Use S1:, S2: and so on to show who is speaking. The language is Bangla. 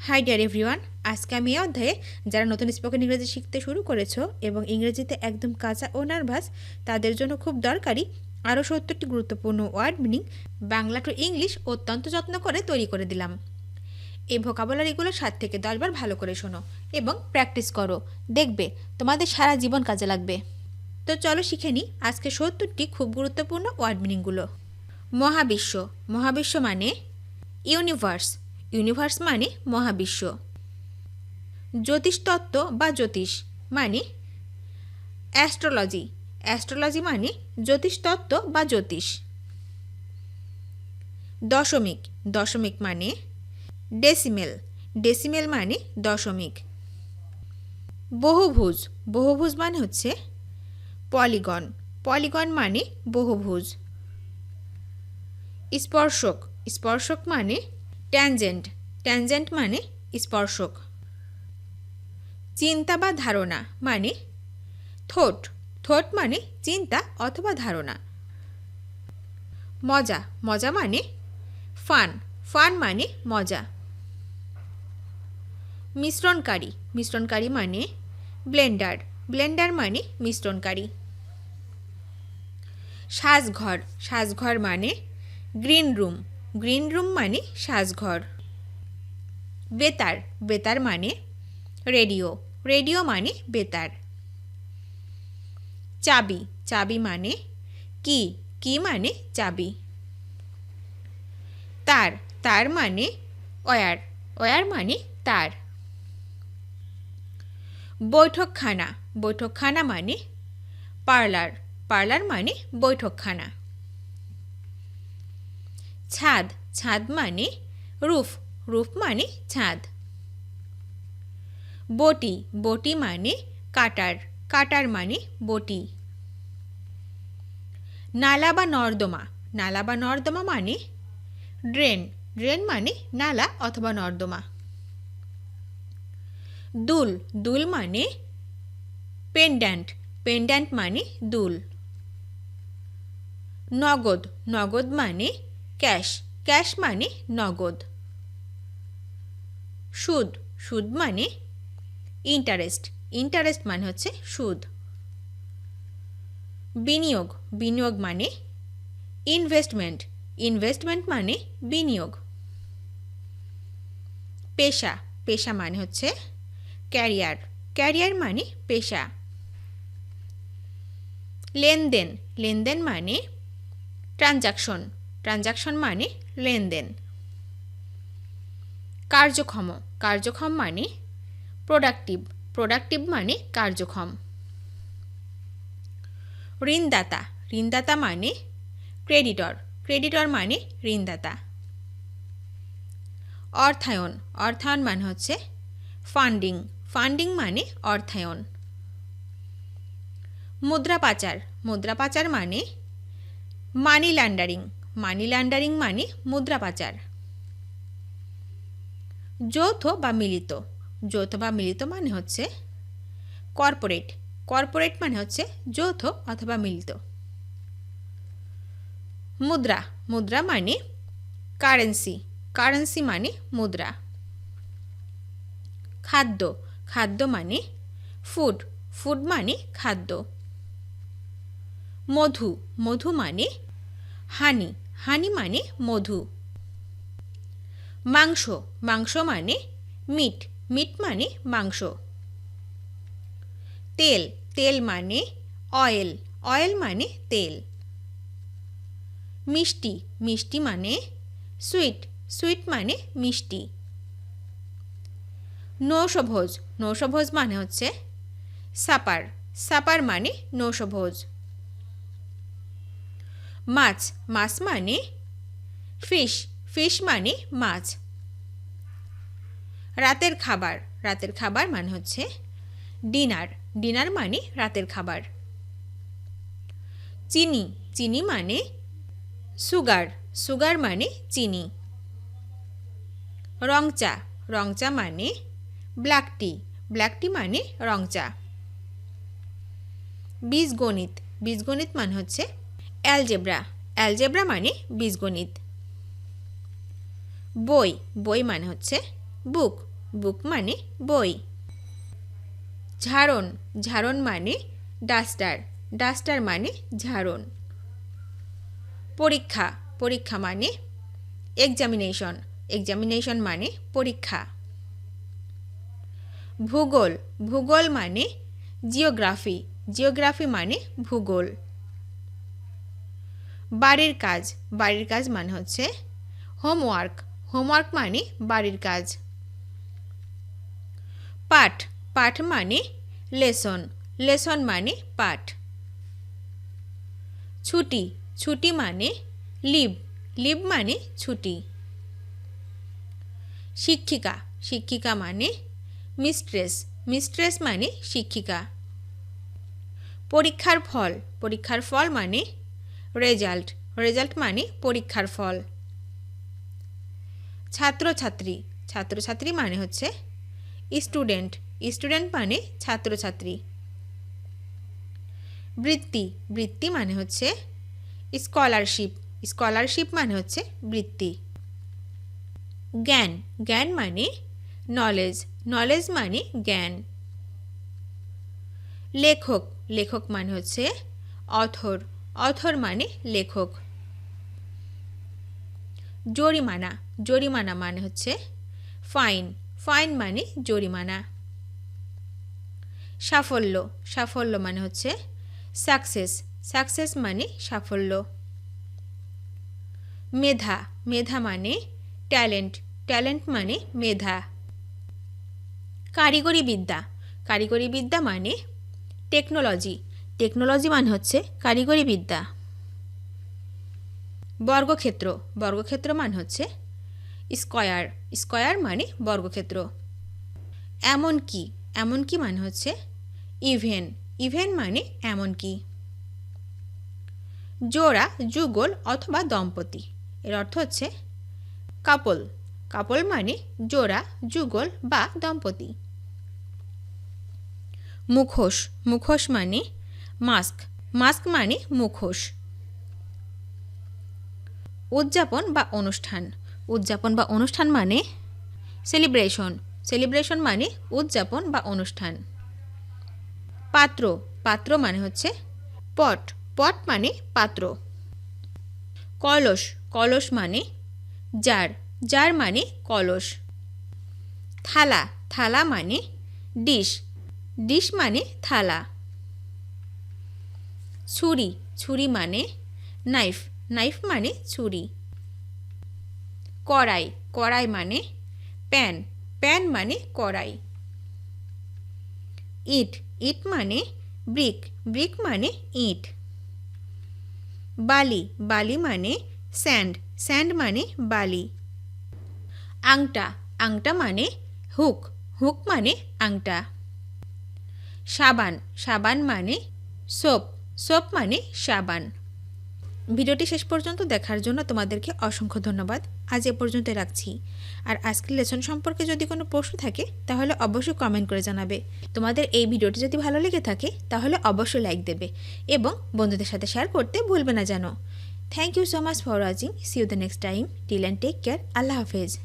S1: হাই ডিয়ার এভরিওয়ান, আজকে আমি এই অধ্যায়ে যারা নতুন স্পোকেন ইংরেজি শিখতে শুরু করেছো এবং ইংরেজিতে একদম কাঁচা ও নার্ভাস তাদের জন্য খুব দরকারি আরও 70টি গুরুত্বপূর্ণ word meaning Bangla to English অত্যন্ত যত্ন করে তৈরি করে দিলাম। এই ভোকাবুলারিগুলো 7 থেকে 10 বার ভালো করে শোনো এবং প্র্যাকটিস করো, দেখবে তোমাদের সারা জীবন কাজে লাগবে। তো চলো শিখে নিই আজকে 70টি খুব গুরুত্বপূর্ণ ওয়ার্ড মিনিংগুলো। মহাবিশ্ব, মহাবিশ্ব মানে ইউনিভার্স, ইউনিভার্স মানে মহাবিশ্ব। জ্যোতিষতত্ত্ব বা জ্যোতিষ মানে অ্যাস্ট্রোলজি, অ্যাস্ট্রোলজি মানে জ্যোতিষতত্ত্ব বা জ্যোতিষ। দশমিক, দশমিক মানে ডেসিমেল, ডেসিমেল মানে দশমিক। বহুভুজ, বহুভুজ মানে হচ্ছে পলিগন, পলিগন মানে বহুভুজ। স্পর্শক, স্পর্শক মানে ট্যানজেন্ট, ট্যানজেন্ট মানে স্পর্শক। চিন্তা বা ধারণা মানে থট, থট মানে চিন্তা অথবা ধারণা। মজা, মজা মানে ফান, ফান মানে মজা। মিশ্রণকারী, মিশ্রণকারী মানে ব্লেন্ডার, ব্লেন্ডার মানে মিশ্রণকারী। সাজঘর, সাজঘর মানে গ্রিন রুম, গ্রিন রুম মানে সাজঘর। বেতার, বেতার মানে রেডিও, রেডিও মানে বেতার। চাবি, চাবি মানে কি, কি মানে চাবি। তার, তার মানে ওয়্যার, ওয়্যার মানে তার। বৈঠকখানা, বৈঠকখানা মানে পার্লার, পার্লার মানে বৈঠকখানা। ছাদ, ছাদ মানে রুফ, রুফ মানে ছাদ। বটি, বটি মানে কাটার, কাটার মানে বটি। নালা বা নর্দমা, নালা বা নর্দমা মানে ড্রেন, ড্রেন মানে নালা অথবা নর্দমা। দুল, দুল মানে পেন্ড্যান্ট, পেন্ড্যান্ট মানে দুল। নগদ, নগদ মানে ক্যাশ, ক্যাশ মানে নগদ। সুদ, সুদ মানে ইন্টারেস্ট, ইন্টারেস্ট মানে হচ্ছে সুদ। বিনিয়োগ, বিনিয়োগ মানে ইনভেস্টমেন্ট, ইনভেস্টমেন্ট মানে বিনিয়োগ। পেশা, পেশা মানে হচ্ছে ক্যারিয়ার, ক্যারিয়ার মানে পেশা। লেনদেন, লেনদেন মানে ট্রানজাকশন, ট্রানজাকশন মানে লেনদেন। কার্যক্ষম, কার্যক্ষম মানে প্রোডাক্টিভ, প্রোডাক্টিভ মানে কার্যক্ষম। ঋণদাতা, ঋণদাতা মানে ক্রেডিটর, ক্রেডিটর মানে ঋণদাতা। অর্থায়ন, অর্থায়ন মানে হচ্ছে ফান্ডিং, ফান্ডিং মানে অর্থায়ন। মুদ্রা পাচার, মুদ্রা পাচার মানে মানি লন্ডারিং, মানি লন্ডারিং মানে মুদ্রা পাচার। যৌথ বা মিলিত, যৌথ বা মিলিত মানে হচ্ছে কর্পোরেট, কর্পোরেট মানে হচ্ছে যৌথ অথবা মিলিত। মুদ্রা, মুদ্রা মানে কারেন্সি, কারেন্সি মানে মুদ্রা। খাদ্য, খাদ্য মানে ফুড, ফুড মানে খাদ্য। মধু, মধু মানে হানি, হানি মানে মধু। মাংস, মাংস মানে মিট, মিট মানে মাংস। তেল, তেল মানে অয়েল, অয়েল মানে তেল। মিষ্টি, মিষ্টি মানে সুইট, সুইট মানে মিষ্টি। নৌশভোজ, নৌশভোজ মানে হচ্ছে সাপার, সাপার মানে নৌশভোজ। মাছ, মাছ মানে ফিশ, ফিশ মানে মাছ। রাতের খাবার, রাতের খাবার মানে হচ্ছে ডিনার, ডিনার মানে রাতের খাবার। চিনি, চিনি মানে সুগার, সুগার মানে চিনি। রং চা, রং চা মানে ব্ল্যাক টি, ব্ল্যাক টি মানে রং চা। বীজগণিত, বীজগণিত মানে হচ্ছে অ্যালজেব্রা, অ্যালজেব্রা মানে বীজগণিত। বই, বই মানে হচ্ছে বুক, বুক মানে বই। ঝাড়ন, ঝাড়ন মানে ডাস্টার, ডাস্টার মানে ঝাড়ন। পরীক্ষা, পরীক্ষা মানে এক্সামিনেশন, এক্সামিনেশন মানে পরীক্ষা। ভূগোল, ভূগোল মানে জিওগ্রাফি, জিওগ্রাফি মানে ভূগোল। বাড়ির কাজ, বাড়ির কাজ মানে হচ্ছে হোমওয়ার্ক, হোমওয়ার্ক মানে বাড়ির কাজ। পাঠ, পাঠ মানে লেসন, লেসন মানে পাঠ। ছুটি, ছুটি মানে লিভ, লিভ মানে ছুটি। শিক্ষিকা, শিক্ষিকা মানে মিস্ট্রেস, মিস্ট্রেস মানে শিক্ষিকা। পরীক্ষার ফল, পরীক্ষার ফল মানে রেজাল্ট, রেজাল্ট মানে পরীক্ষার ফল। ছাত্রছাত্রী, ছাত্রছাত্রী মানে হচ্ছে স্টুডেন্ট, স্টুডেন্ট মানে ছাত্রছাত্রী। বৃত্তি, বৃত্তি মানে হচ্ছে স্কলারশিপ, স্কলারশিপ মানে হচ্ছে বৃত্তি। জ্ঞান, জ্ঞান মানে নলেজ, নলেজ মানে জ্ঞান। লেখক, লেখক মানে হচ্ছে অথর, অথর মানে লেখক। জরিমানা, জরিমানা মানে হচ্ছে ফাইন, ফাইন মানে জরিমানা। সাফল্য, সাফল্য মানে হচ্ছে সাকসেস, সাকসেস মানে সাফল্য। মেধা, মেধা মানে ট্যালেন্ট, ট্যালেন্ট মানে মেধা। কারিগরি বিদ্যা, কারিগরি বিদ্যা মানে টেকনোলজি, টেকনোলজি মানে হচ্ছে কারিগরি বিদ্যা। বর্গক্ষেত্র, বর্গক্ষেত্র মানে হচ্ছে স্কয়ার, স্কয়ার মানে বর্গক্ষেত্র। এমনকি, এমনকি মানে হচ্ছে ইভেন, ইভেন মানে এমনকি। জোড়া, যুগল অথবা দম্পতি, এর অর্থ হচ্ছে কাপল, কাপল মানে জোড়া, যুগল বা দম্পতি। মুখোশ, মুখোশ মানে মাস্ক, মাস্ক মানে মুখোশ। উদযাপন বা অনুষ্ঠান, উদযাপন বা অনুষ্ঠান মানে সেলিব্রেশন, সেলিব্রেশন মানে উদযাপন বা অনুষ্ঠান। পাত্র, পাত্র মানে হচ্ছে পট, পট মানে পাত্র। কলস, কলস মানে জার, জার মানে কলস। থালা, থালা মানে ডিশ, ডিশ মানে থালা। ছুরি, ছুরি মানে নাইফ, নাইফ মানে ছুরি। কড়াই, কড়াই মানে প্যান, প্যান মানে কড়াই। ইট, ইট মানে ব্রিক, ব্রিক মানে ইট। বালি, বালি মানে স্যান্ড, স্যান্ড মানে বালি। আংটা, আংটা মানে হুক, হুক মানে আংটা। সাবান, সাবান মানে সোপ, সোপ মানে সাবান। ভিডিওটি শেষ পর্যন্ত দেখার জন্য তোমাদেরকে অসংখ্য ধন্যবাদ। আজ এ পর্যন্ত রাখছি। আর আজকের লেসন সম্পর্কে যদি কোনো প্রশ্ন থাকে তাহলে অবশ্যই কমেন্ট করে জানাবে। তোমাদের এই ভিডিওটি যদি ভালো লেগে থাকে তাহলে অবশ্যই লাইক দেবে এবং বন্ধুদের সাথে শেয়ার করতে ভুলবে না যেন। Thank you so much for watching. See you the next time. Till and take care. আল্লাহ হাফেজ।